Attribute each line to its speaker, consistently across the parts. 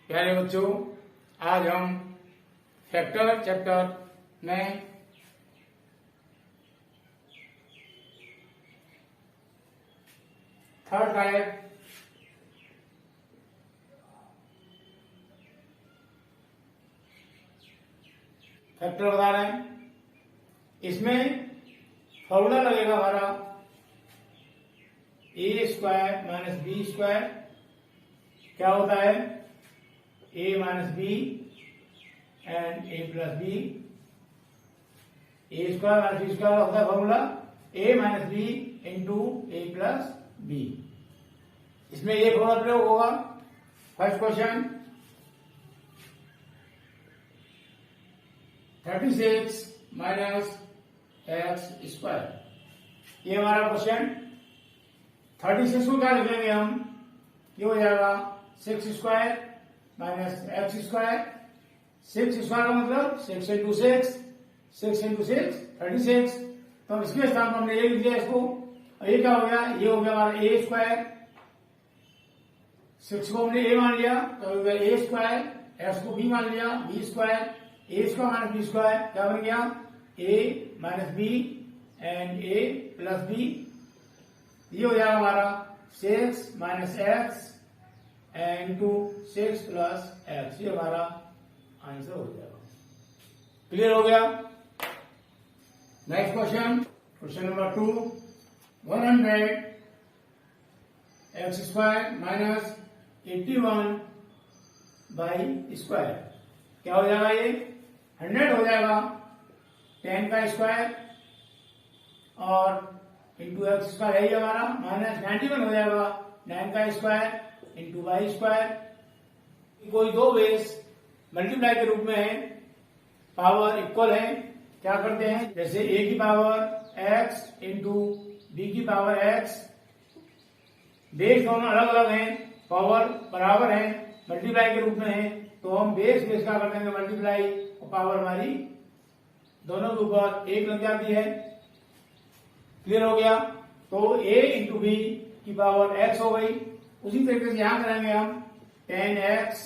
Speaker 1: प्यारे बच्चों, आज हम फैक्टर चैप्टर में थर्ड टाइप फैक्टर बता रहे हैं। इसमें फॉर्मूला लगेगा हमारा A square minus B square. क्या होता है? A minus B and A plus B. A square minus B square होता है formula A minus B into A plus B. इसमें ये फॉर्मूला प्रयोग होगा। First question 36 minus X square. ये हमारा क्वेश्चन 36 को क्या लिखेंगे हम? ये हो जाएगा 6 square minus X square. 6 square का मतलब 6 इंटू 6, 6 इंटू 6 36। तो इसके स्थान पर हमने ये लिख दिया इसको। और ये क्या हो गया? ये हो गया हमारा ए स्क्वायर। 6 को हमने ए मान लिया तो हो गया ए स्क्वायर। एक्स को बी मान लिया, बी स्क्वायर। ए स्क्वायर माइनस बी स्क्वायर क्या बन गया? A minus B and A plus B. ये हो जाएगा हमारा 6 minus X into 6 plus X. ये हमारा आंसर हो जाएगा। क्लियर हो गया? Next question, question number 2 100 X square minus 81 Y square. क्या हो जाएगा? ये 100 हो जाएगा 10 का स्क्वायर और इंटू एक्स स्क्वायर है हमारा, माइनस 91 हो जाएगा 9 का स्क्वायर इंटू वाई स्क्वायर। कोई दो बेस मल्टीप्लाई के रूप में है, पावर इक्वल है। क्या करते हैं? जैसे ए की पावर एक्स इंटू बी की पावर एक्स। बेस दोनों अलग अलग हैं, पावर बराबर है, मल्टीप्लाई के रूप में है। तो हम बेस क्या कर देंगे? मल्टीप्लाई, और पावर हमारी दोनों के ऊपर एक लग जाती है। क्लियर हो गया? तो a इंटू बी की पावर x हो गई। उसी तरीके से यहां करेंगे हम 10x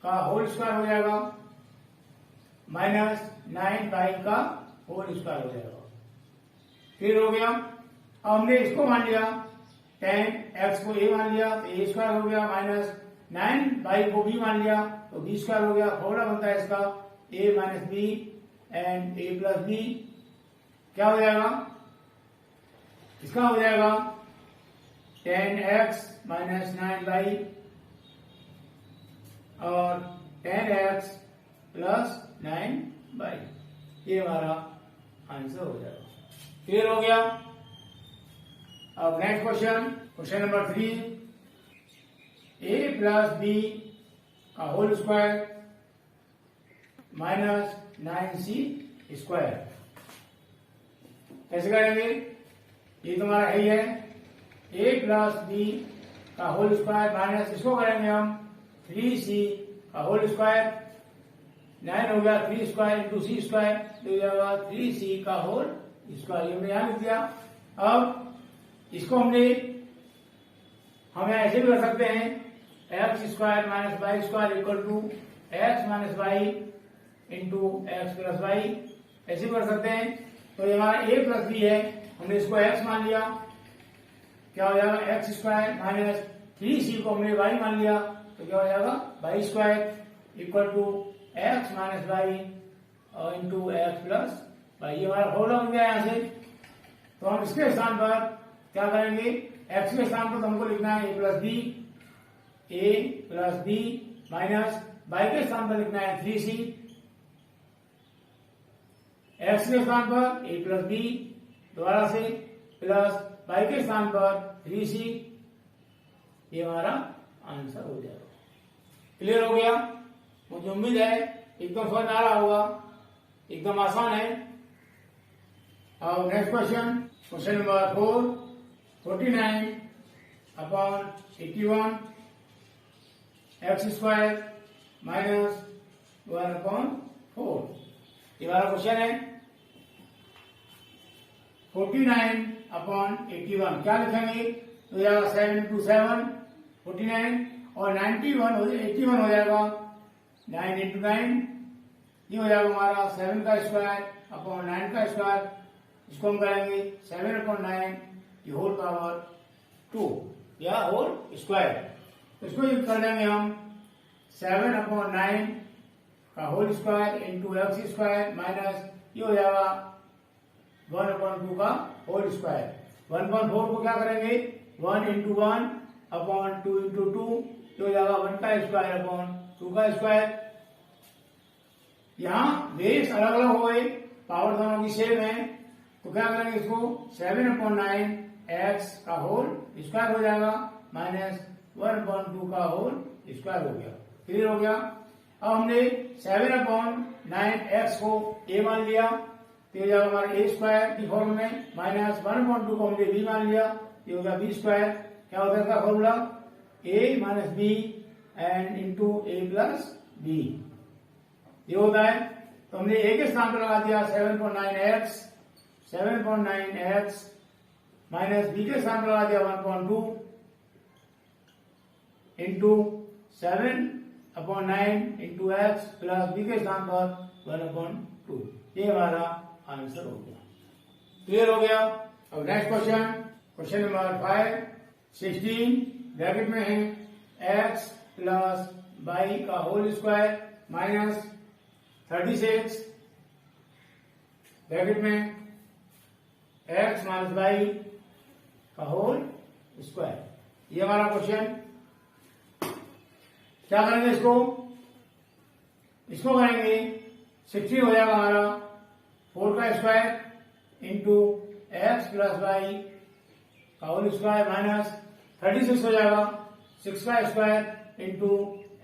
Speaker 1: का होल स्क्वायर हो जाएगा माइनस 9 पाई का होल स्क्वायर हो जाएगा। क्लियर हो गया? अब हमने इसको मान लिया 10x को a मान लिया तो a स्क्वायर हो गया, माइनस 9 पाई को b मान लिया तो b स्क्वायर हो गया। फॉर्मूला बनता है इसका a minus B and a plus B. क्या हो जाएगा? इसका हो जाएगा 10x माइनस 9 बाई और 10x प्लस 9 बाई। ये हमारा आंसर हो जाएगा। क्लियर हो गया? अब next question, question number 3 a plus B का whole square minus 9c square. कैसे करेंगे? ये तुम्हारा है ही है a प्लस बी का होल स्क्वायर माइनस इसको करेंगे हम 3c का होल स्क्वायर। 9 हो गया 3 स्क्वायर इंटू सी स्क्वायर, तो हो जाएगा 3c का होल स्क्वायर। हमने यहां लिख दिया। अब इसको हम ऐसे भी कर सकते हैं X square minus Y square equal to X minus Y into X plus Y. ऐसे भी कर सकते हैं। तो ये हमारा a प्लस बी है, हमने इसको x मान लिया। क्या हो जाएगा? एक्स स्क्वायर माइनस 3c को हमने y मान लिया तो क्या हो जाएगा? Y square equal to X minus Y into X plus Y. ये हमारा फॉर्मूला बन गया यहाँ से। तो हम इसके स्थान पर क्या करेंगे? x के स्थान पर तो हमको लिखना है a plus B minus y के स्थान पर लिखना है 3c। x के स्थान पर a प्लस बी दोबारा से प्लस y के स्थान पर 3c। ये हमारा आंसर हो जाएगा। क्लियर हो गया? मुझे उम्मीद है एकदम समझ आ रहा होगा, एकदम आसान है। अब next question, question number 4 49 upon 81 x square minus 1 upon 4। ये हमारा क्वेश्चन है। 49 अपॉन 81 क्या लिखेंगे? तो 7 इंटू 7 49 और 81 हो जाएगा 9 इंटू 9, ये हो जाएगा हमारा 7 का स्क्वायर अपॉन 9 का स्क्वायर, इसको हम करेंगे 7 अपॉन 9 ये होल पावर 2 या होल स्क्वायर। इसको यूज कर लेंगे हम 7 अपॉन 9 का whole square into X square minus ये हो जाएगा 1 अपॉन 2 का होल स्क्वायर। 1/4 को क्या करेंगे 1 इंटू 1 अपॉन 2 इंटू 2 ये हो जाएगा 1 का स्क्वायर अपॉन 2 का स्क्वायर। यहाँ बेस अलग अलग हो गए, पावर दोनों की सेम है, तो क्या करेंगे इसको 7 अपॉन 9 एक्स का होल स्क्वायर हो जाएगा माइनस 1 अपॉन 2 का होल स्क्वायर हो गया। क्लियर हो गया। अब हमने 7 अपॉन 9 एक्स को ए मान लिया तो ये जाएगा हमारा ए स्क्वायर की फॉर्म में, माइनस 1 अपॉन 2 को हमने बी मान लिया, ये हो गया बी स्क्वायर। क्या होता है इसका formula A minus B and into A plus B, ये होता है। तो हमने ए के स्थान पर लगा दिया 7.9 एक्स माइनस बी के स्थान पर लगा दिया 1.2 into 7/9 into X plus B के स्थान पर 1/2, ये हमारा आंसर हो गया। क्लियर हो गया। अब नेक्स्ट क्वेश्चन नंबर 5 16 ब्रैकेट में है एक्स प्लस वाई का होल स्क्वायर माइनस 36 ब्रैकेट में एक्स माइनस वाई का होल स्क्वायर, ये हमारा क्वेश्चन। क्या करेंगे इसको करेंगे 16 हो जाएगा हमारा 4 का square into X plus Y का होल स्क्वायर माइनस 36 हो जाएगा 6 का square into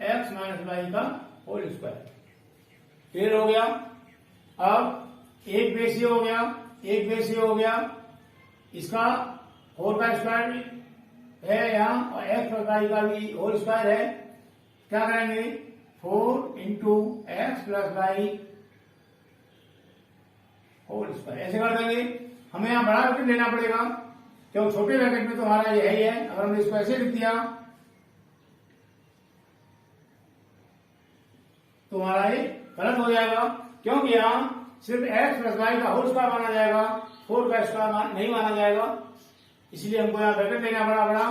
Speaker 1: X minus Y का होल स्क्वायर। क्लियर हो गया। अब एक बेस ये हो गया, इसका 4 का स्क्वायर है यहाँ और एक्स प्लस वाई का भी होल स्क्वायर है। क्या करेंगे 4 into X plus Y whole square, ऐसे कर देंगे। हमें यहाँ बड़ा ब्रैकेट लेना पड़ेगा क्योंकि छोटे ब्रैकेट में तो हमारा ये है। अगर हमने इसको ऐसे लिख दिया तो हमारा ये गलत हो जाएगा, क्योंकि यहाँ सिर्फ एक्स प्लस वाई का होल स्क्वायर माना जाएगा, 4 का स्क्वायर नहीं माना जाएगा। इसलिए हमको यहाँ ब्रैकेट लेना पड़ा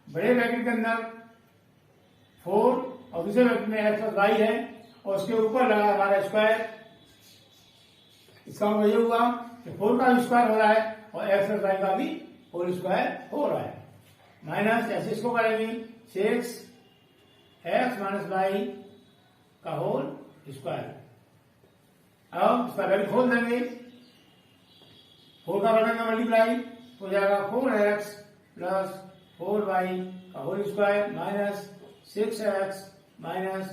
Speaker 1: बड़े ब्रैकेट के अंदर 4 और दूसरे ब्रैकेट में एक्स प्लस वाई है और उसके ऊपर लगा हमारा स्क्वायर। इसका मतलब ये हुआ कि 4 का स्क्वायर हो रहा है और एक्स प्लस वाई का भी होल स्क्वायर हो रहा है। माइनस ऐसे इसको करेंगे 6 एक्स माइनस वाई का होल स्क्वायर। अब इसका वैल्यू खोल देंगे, 4 का बढ़ेगा मल्टीप्लाई हो जाएगा 4x प्लस 4y का whole square minus 6x minus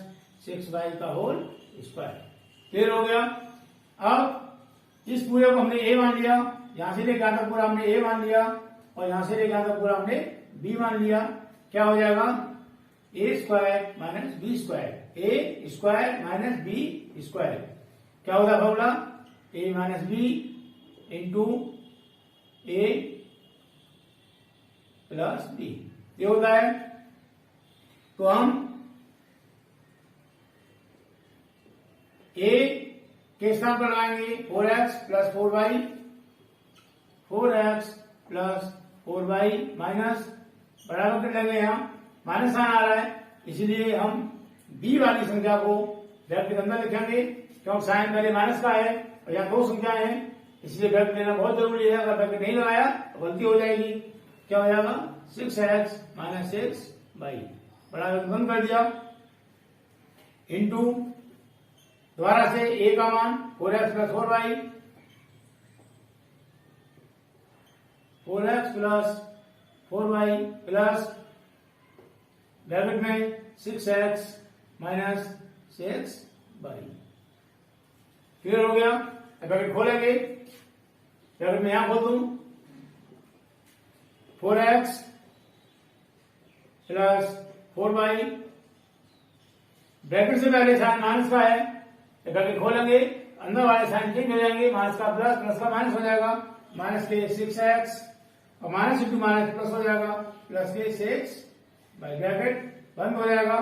Speaker 1: 6y का होल स्क्वायर। क्लियर हो गया। अब इस पूरे को हमने a मान लिया, यहां से लेकर आता पूरा हमने a मान लिया और यहां से लेकर आता पूरा हमने b मान लिया। क्या हो जाएगा a square minus b square, a square minus b square. क्या होगा formula a minus b into a plus b, ये होता है। तो हम a के स्थान पर लगाएंगे 4x plus 4y, 4x plus 4y minus बराबर कर लेंगे, यहाँ माइनस साइन आ रहा है इसलिए हम b वाली संख्या को ब्रैकेट के अंदर लिखेंगे, क्योंकि साइन पहले माइनस का है और यहाँ 2 संख्याएं हैं इसलिए ब्रैकेट लेना बहुत जरूरी है। अगर ब्रैकेट नहीं लगाया तो गलती हो जाएगी। क्या हो जाएगा 6x माइनस 6y बराबर बंद कर दिया इंटू दोबारा से a का मान 4x plus 4y, 4x plus 4y plus bracket में 6x माइनस 6y। क्लियर हो गया। ब्रैकेट खोलेंगे, ब्रैकेट में यहां खोल दूं 4x प्लस 4y, ब्रैकेट से पहले साइन माइनस का है, ब्रैकेट खोलेंगे अंदर वाले साइन चेंज हो जाएंगे, माइनस का प्लस, प्लस का माइनस हो जाएगा, माइनस के 6x और माइनस इंटू माइनस प्लस हो जाएगा प्लस के 6 बाई ब्रैकेट बंद हो जाएगा।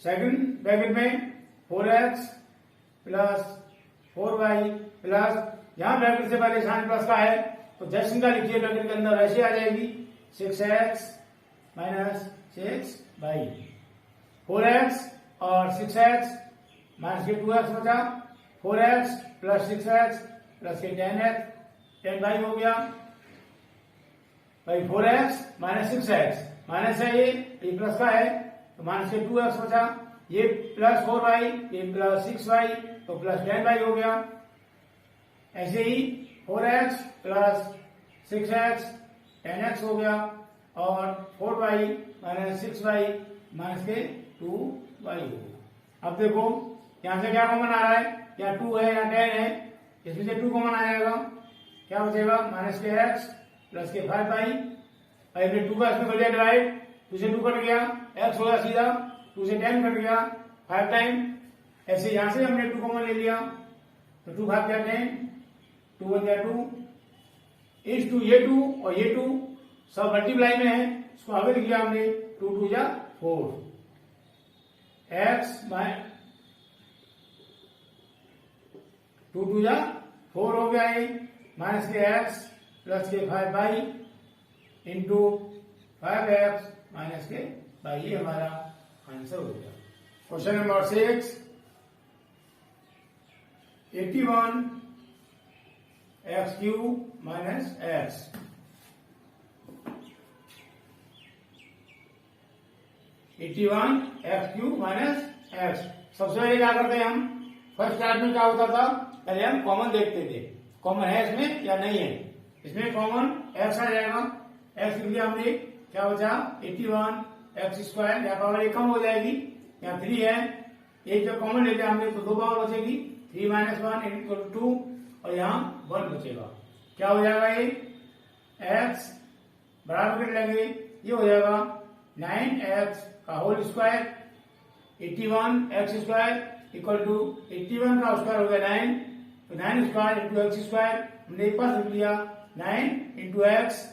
Speaker 1: सेकंड ब्रैकेट में 4x प्लस 4y प्लस, यहां ब्रैकेट से पहले साइन प्लस का है तो जस्ट इनका लिखिए ब्रैकेट के अंदर, ऐसे आ जाएगी 6x माइनस 6y, 4x और 6x माइनस के 2x बचा, 4x प्लस 6x प्लस के 10x, 10y हो गया भाई। 4x माइनस 6x माइनस है, ये प्लस का है तो माइनस के 2x बचा, ये प्लस 4y, ये प्लस 6y तो प्लस 10y हो गया। ऐसे ही 4x प्लस 6x 10x हो गया और 4y माइनस 6y माइनस के 2y हो गया। अब देखो यहां से क्या कॉमन आ रहा है, या 2 है या 10 है, इसमें से 2 कॉमन आ जाएगा, क्या बचेगा माइनस के x प्लस के 5y, 2 का इसमें कर दिया डिवाइड, 2 से 2 कट गया, x हो गया सीधा, 2 से 10 कट गया 5 टाइम। ऐसे यहां से हमने 2 कॉमन ले लिया तो 2 भाग गया 10, 2 बन गया 2, इस 2 ये 2 और ये 2 सब मल्टीप्लाई में है, इसको आगे लिख लिया हमने, 2 2 जा 4, x 2 2 जा 4 हो गया ये, माइनस के x प्लस के 5y इंटू 5x माइनस के y, ये हमारा आंसर हो गया। Question number 6, 81 x cube minus x, 81 x cube minus x। सबसे पहले क्या करते हैं हम, फर्स्ट स्टार्ट में क्या होता था, पहले हम कॉमन देखते थे, कॉमन है इसमें या नहीं है। इसमें कॉमन x आ जाएगा, x लिख लिया हमने, क्या बचा 81 x स्क्वायर, या पावर एक कम हो जाएगी, यहाँ 3 है, एक जब कॉमन ले लिया हमने तो 2 पावर बचेगी, 3 माइनस 1 इक्वल 2 और यहाँ 1 बचेगा। क्या हो जाएगा ये, x बराबर कर लेंगे, ये हो जाएगा 9x का whole square, 81 x square equal to 81 का स्क्वायर हो गया 9, तो 9 स्क्वायर इंटू एक्स स्क्वायर हमने एक पास लिख लिया, 9 इंटू एक्स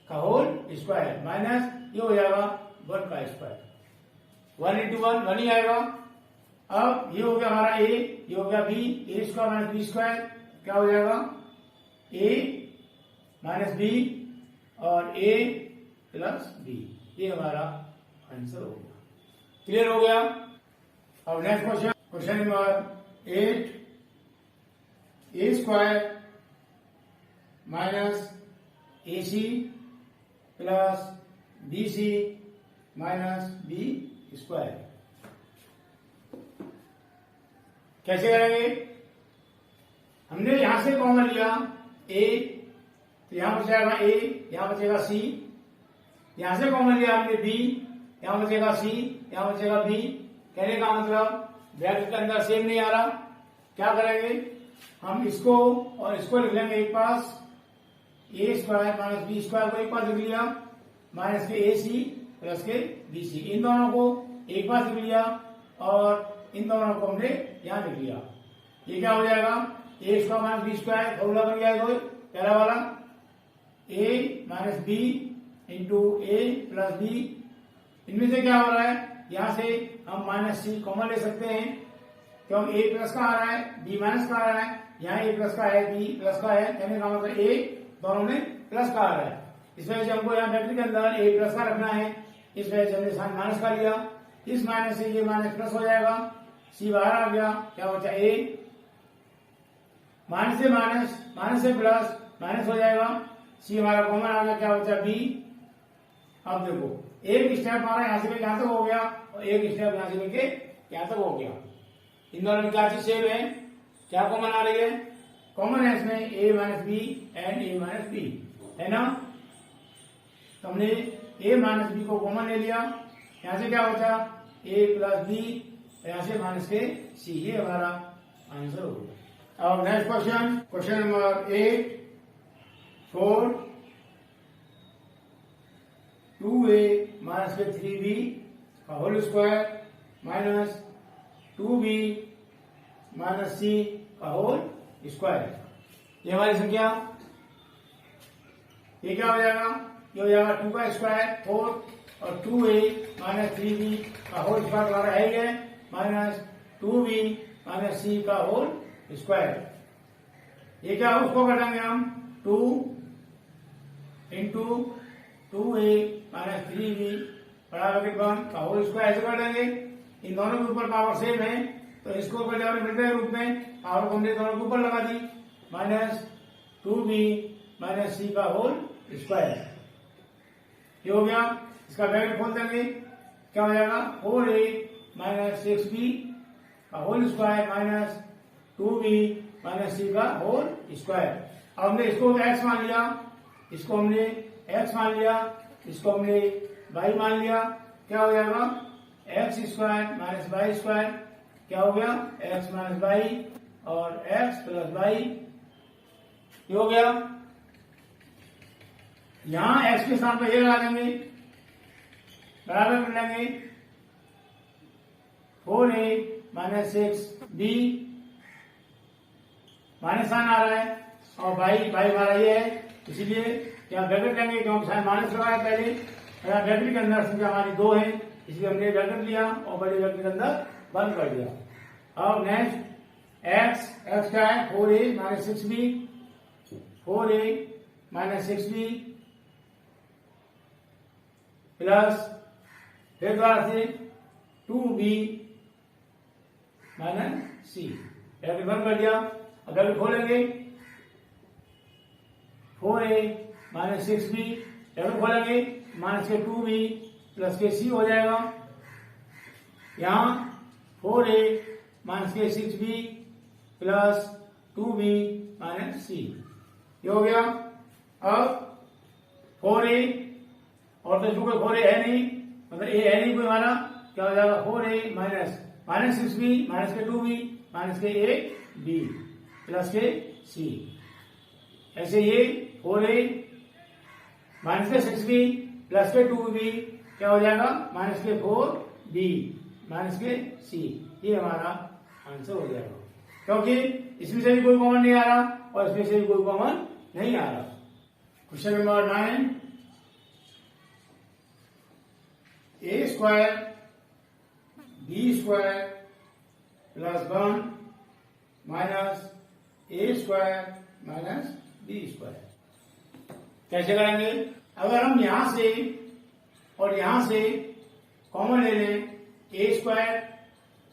Speaker 1: का होल स्क्वायर माइनस ये हो जाएगा 1 का स्क्वायर, 1 इंटू 1 1 ही आएगा। अब ये हो गया हमारा a, ये हो गया b, a square minus B square, क्या हो जाएगा a माइनस b और a प्लस b, ये हमारा आंसर हो गया। क्लियर हो गया। अब next question, question number 8, a square minus ac plus bc minus b square, कैसे करेंगे। हमने यहां से कॉमन लिया a, तो यहां बच जाएगा a, यहां बचेगा c, यहां से कॉमन लिया हमने b, यहां बचेगा c, यहां बचेगा b। कहने का मतलब ब्रैकेट के अंदर सेम नहीं आ रहा, क्या करेंगे हम इसको और इसको लिख लेंगे एक पास, a square minus B square को एक पास लिख लिया, माइनस के ac प्लस के bc, इन दोनों को एक पास लिख लिया और इन दोनों को हमने यहां लिख लिया। ये क्या हो जाएगा, a square minus B square formula बन गया है पहला वाला, a minus B into A plus B. इनमें से क्या हो रहा है, यहां से हम माइनस सी कॉमन ले सकते हैं, क्योंकि a प्लस का आ रहा है, b माइनस का आ रहा है, यहाँ a प्लस का है, b प्लस का है, कहने का मतलब a दोनों में प्लस का आ रहा है। इस वजह से हमको यहाँ ब्रैकेट के अंदर a प्लस का रखना है, इस वजह से हमने साइन माइनस का लिया, इस माइनस से ये माइनस प्लस हो जाएगा, c बाहर आ गया, क्या बचा a, माइनस से माइनस, माइनस से प्लस, माइनस हो जाएगा, c हमारा कॉमन आ गया, क्या बचा b। अब देखो एक स्टेप हमारा यहां से लेके यहां तक हो गया और एक स्टेप यहां से लेके यहां तक हो गया। इन दोनों की क्या चीज सेम है, क्या कॉमन आ रही है, कॉमन है इसमें a minus B and a minus B, है ना। तो हमने a माइनस बी को कॉमन ले लिया, यहां से क्या बचा a प्लस बी, यहां से माइनस के c, ये हमारा आंसर हो गया। अब next question, question number 8, 4 2a minus के 3b का whole square minus 2b minus c का होल स्क्वायर, ये हमारी संख्या, ये क्या हो जाएगा, ये हो जाएगा 2 का स्क्वायर 4 और 2a माइनस 3b का होल स्क्वायर हमारा है ही है, माइनस 2b माइनस c का होल स्क्वायर। ये क्या उसको कर देंगे हम 2 इंटू 2a माइनस 3b बराबर 1 का होल स्क्वायर ऐसे कर देंगे। इन दोनों के ऊपर पावर सेम है तो इसको कर दिया मिलते रूप में, पावर को हमने दोनों के ऊपर लगा दी, माइनस 2b माइनस c का होल स्क्वायर। ये हो गया। इसका ब्रैकेट खोल देंगे, क्या हो जाएगा 4a माइनस 6b का whole square minus 2b minus c का होल स्क्वायर। अब हमने इसको x मान लिया, इसको हमने x मान लिया, इसको हमने y मान लिया, क्या हो जाएगा x square minus y square, क्या हो गया x माइनस y और x प्लस y। ये हो गया। यहां x के साथ में ये लगा देंगे, बराबर कर लेंगे 4a minus 6b, minus sign आ रहा है और y हमारा ये है, इसीलिए यहाँ ब्रैकेट लेंगे क्योंकि साइन माइनस लगाया पहले, यहाँ ब्रैकेट के अंदर संख्या हमारी 2 है इसलिए हमने ब्रैकेट लिया और बड़े ब्रैकेट के अंदर बंद कर दिया। अब नेक्स्ट x क्या है 4a minus 6b, 4a minus 6b plus फिर द्वारा से 2b माइनस c, ब्रैकेट बंद कर दिया। अब ब्रैकेट खोलेंगे 4a माइनस 6b, ब्रैकेट खोलेंगे माइनस के 2b प्लस के c हो जाएगा। यहाँ 4a माइनस के 6b plus 2b minus c, ये हो गया। अब 4a और तो इसमें कोई 4a है नहीं, मतलब a है नहीं कोई हमारा, क्या हो जाएगा 4a माइनस 6b माइनस के 2b माइनस के ab प्लस के c। ऐसे ये 4a माइनस के 6b प्लस के 2b क्या हो जाएगा माइनस के 4b माइनस के c, ये हमारा आंसर हो जाएगा क्योंकि इसमें से भी कोई कॉमन नहीं आ रहा और इसमें से भी कोई कॉमन नहीं आ रहा। Question number 9, a square b square plus 1 minus a square minus b square कैसे करेंगे? अगर हम यहां से और यहां से कॉमन ले लें, a स्क्वायर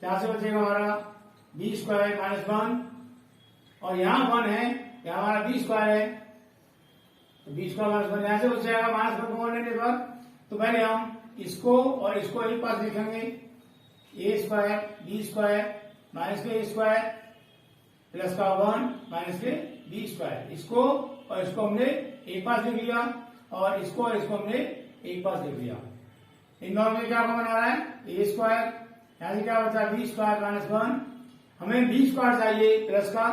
Speaker 1: यहां से बचेगा हमारा b स्क्वायर माइनस 1 और यहां 1 है, यहां हमारा b स्क्वायर है तो b स्क्वायर माइनस 1 यहां से बच जाएगा माइनस 1 कॉमन लेने पर। तो पहले हम इसको और इसको एक पास लिखेंगे, a square b square minus के a स्क्वायर प्लस का 1 माइनस के b स्क्वायर, इसको और इसको हमने एक पास लिख लिया और इसको हमने एक पास लिख लिया। इन दोनों में क्या कॉमन आ रहा है a स्क्वायर, यहाँ से क्या बचा b स्क्वायर माइनस 1, हमें b स्क्वायर चाहिए प्लस का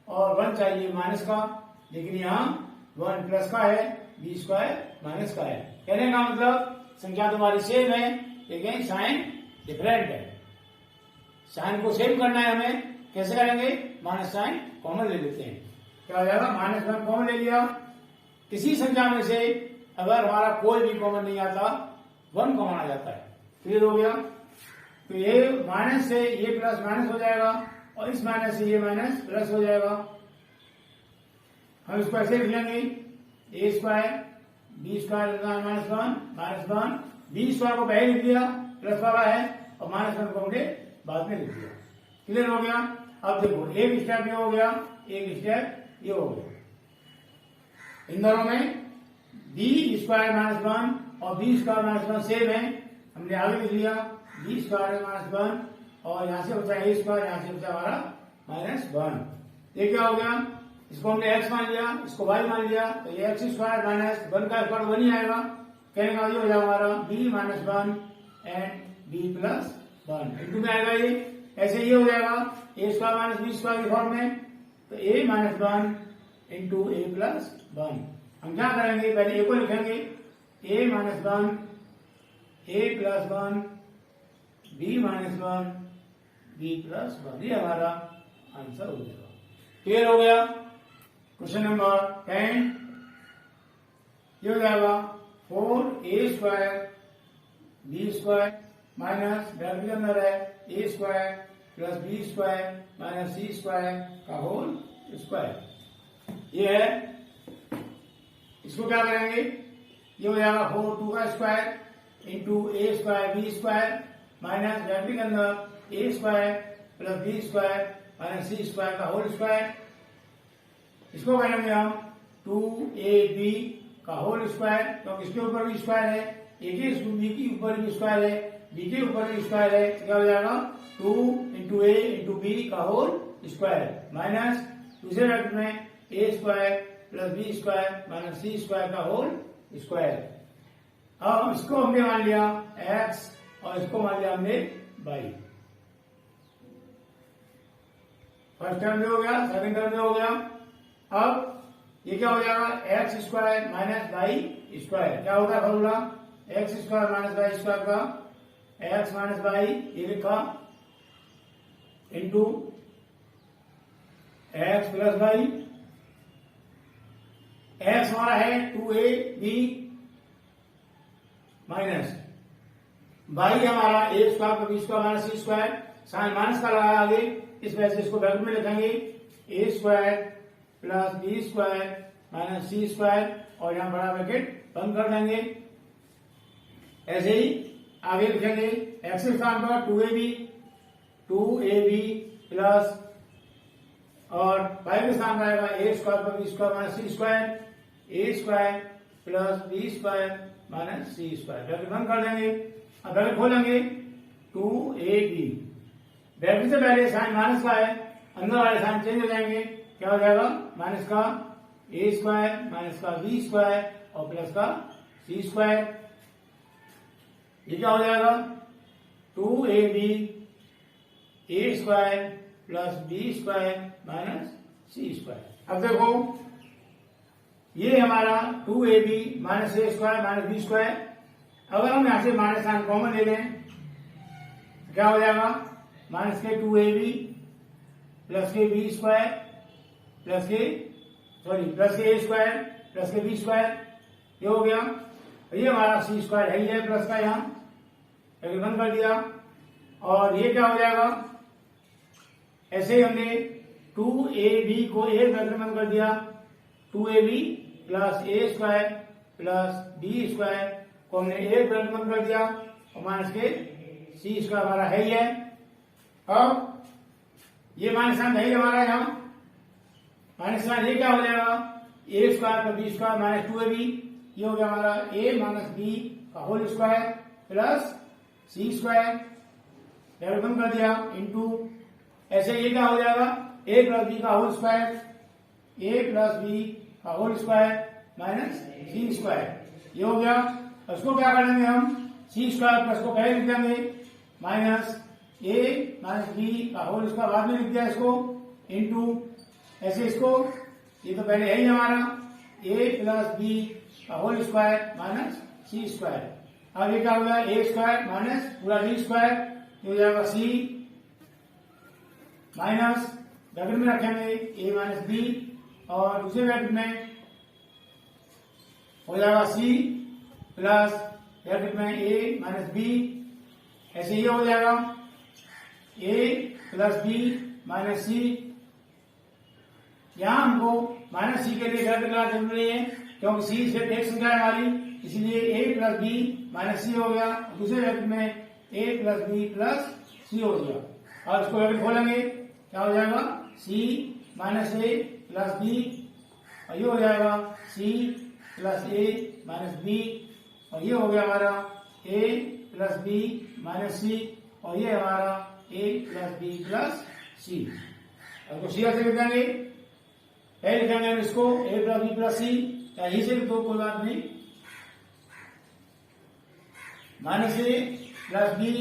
Speaker 1: और 1 चाहिए माइनस का, लेकिन यहाँ 1 प्लस का है b स्क्वायर माइनस का है। कहने का मतलब संख्या तुम्हारी सेम है लेकिन साइन डिफरेंट है। साइन को सेम करना है हमें, कैसे करेंगे माइनस साइन कॉमन ले लेते हैं, क्या हो जाएगा माइनस 1 कॉमन ले लिया। किसी संख्या में से अगर हमारा कोई भी कॉमन नहीं आता 1 कॉमन आ जाता है, क्लियर हो गया। तो ये माइनस से ये प्लस माइनस हो जाएगा और इस माइनस से ये माइनस प्लस हो जाएगा। हम इसको ऐसे लिख लेंगे a square b square minus 1 b square को पहले लिख दिया प्लस वाला है और माइनस 1 को हमने बाद में लिख दिया, क्लियर हो गया। अब देखो एक स्टेप ये हो गया, एक स्टेप ये हो गया। इन दोनों में b स्क्वायर माइनस 1 और b स्क्वायर माइनस 1 सेम है, हमने आगे लिख लिया b स्क्वायर माइनस 1 और यहाँ से बचा a स्क्वायर, यहाँ से बचा हमारा माइनस 1। ये क्या हो गया, इसको हमने x मान लिया, इसको y मान लिया, तो ये x स्क्वायर माइनस 1 का स्क्वायर 1 ही आएगा। कहने का ये हो जाएगा हमारा b minus 1 and b plus 1 into में आएगा ये, ऐसे ये हो जाएगा a square minus b square की फॉर्म में, तो a minus 1 into a plus 1। हम क्या करेंगे, पहले a को लिखेंगे a minus 1 a plus 1 b minus 1 b plus 1, ये हमारा आंसर हो जाएगा। क्लियर हो गया। क्वेश्चन नंबर 10 ये हो जाएगा 4a square B square minus bracket के अंदर है A square plus B square minus C square का होल स्क्वायर। ये है, इसको क्या करेंगे, ये हो जाएगा 4 2 का square into A square B square minus bracket के अंदर A square plus B square minus C square का होल स्क्वायर। इसको करेंगे हम 2ab का होल स्क्वायर, क्योंकि इसके ऊपर भी स्क्वायर है, ए के बी के ऊपर भी स्क्वायर है, बी के ऊपर भी स्क्वायर है, क्या हो जाएगा 2 इंटू ए इंटू बी का होल स्क्वायर माइनस दूसरे ब्रैकेट में A square plus B square minus C square का होल स्क्वायर। अब इसको हमने मान लिया x और इसको मान लिया हमने y। फर्स्ट टर्म में हो गया, सेकंड टर्म में हो गया। अब ये क्या हो जाएगा X square minus Y square. क्या होता है formula, X square minus Y square का एक्स माइनस वाई ये लिखा into X plus Y. X हमारा है 2ab माइनस वाई हमारा A square plus B square minus C square, sign minus का लगा आगे, इस वजह से इसको ब्रैकेट में लिखेंगे a square plus B square minus C square और यहां बड़ा ब्रैकेट बंद कर देंगे। ऐसे ही आगे लिखेंगे एक्स के स्थान पर 2ab प्लस और वाई के स्थान पर आएगा a square plus B square minus C square, A square plus B square minus C square. Bracket बंद कर देंगे। अब ब्रैकेट खोलेंगे 2ab, ब्रैकेट से पहले साइन माइनस का है, अंदर वाले साइन चेंज हो जाएंगे, क्या हो जाएगा माइनस का ए स्क्वायर माइनस का बी स्क्वायर और प्लस का सी स्क्वायर। ये क्या हो जाएगा 2ab a square plus B square minus C square. अब देखो ये हमारा 2ab minus a square minus B square, अगर हम यहां से माइनस साइन कॉमन ले लें क्या हो जाएगा माइनस के 2ab प्लस के बी स्क्वायर प्लस के ए स्क्वायर प्लस के बी स्क्वायर, ये हो गया। ये हमारा सी स्क्वायर है ही है प्लस का, यहां बंद कर दिया। और ये क्या हो जाएगा, ऐसे ही हमने 2ab को ए ब्रैकेट में बंद कर दिया, 2ab प्लस ए स्क्वायर प्लस बी स्क्वायर को हमने ए ब्रैकेट में बंद कर दिया और माइनस के सी स्क्वायर हमारा है ही है। अब ये माइनस साइन है ही हमारा, यहाँ माइनस साइन ये क्या हो जाएगा a square plus B square minus 2ab, ये हो गया हमारा ए माइनस बी का whole square plus c square, bracket बंद कर दिया इंटू ऐसे ये क्या हो जाएगा ए प्लस बी का whole square, a plus B का होल स्क्वायर माइनस सी स्क्वायर, ये हो गया। उसको क्या करेंगे हम सी स्क्वायर प्लस को पहले लिख देंगे माइनस ए माइनस बी का होल स्क्वायर बाद में लिख दिया इसको इंटू ऐसे इसको, ये तो पहले है ही हमारा ए प्लस बी का होल स्क्वायर माइनस सी स्क्वायर। अब ये क्या हो गया ए स्क्वायर माइनस पूरा बी स्क्वायर, ये हो जाएगा सी माइनस ब्रैकेट में रखेंगे ए माइनस बी और दूसरे ब्रैकेट में हो जाएगा सी प्लस ब्रैकेट में ए माइनस बी, ऐसे ये हो जाएगा ए प्लस बी माइनस सी। यहां हमको माइनस सी के लिए ब्रैकेट लगाना जरूरी है क्योंकि सी सिर्फ एक संख्या है हमारी, इसलिए ए प्लस बी माइनस सी हो गया, दूसरे ब्रैकेट में ए प्लस बी प्लस सी हो गया। और इसको ब्रैकेट खोलेंगे क्या हो जाएगा सी माइनस ए प्लस बी और ये हो जाएगा सी प्लस ए माइनस बी और ये हो गया हमारा ए प्लस बी माइनस सी और ये हमारा ए प्लस बी प्लस सी। और सी से लिख देंगे, पहले लिखेंगे इसको ए प्लस बी प्लस सी, यहीं से लिख दो कोई बात नहीं, माइनस ए प्लस बी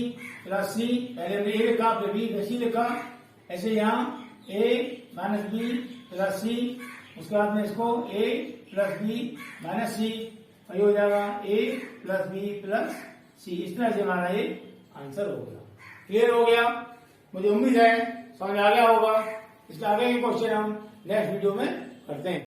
Speaker 1: प्लस सी, पहले हमने ए लिखा फिर बी फिर सी लिखा, ऐसे यहाँ ए माइनस बी प्लस सी, उसके बाद में इसको ए प्लस बी माइनस सी और ये हो जाएगा ए प्लस बी प्लस सी। इस तरह से हमारा ये आंसर हो गया। क्लियर हो गया? मुझे उम्मीद है समझ आ गया होगा। इसके आगे के क्वेश्चन हम नेक्स्ट वीडियो में करते हैं।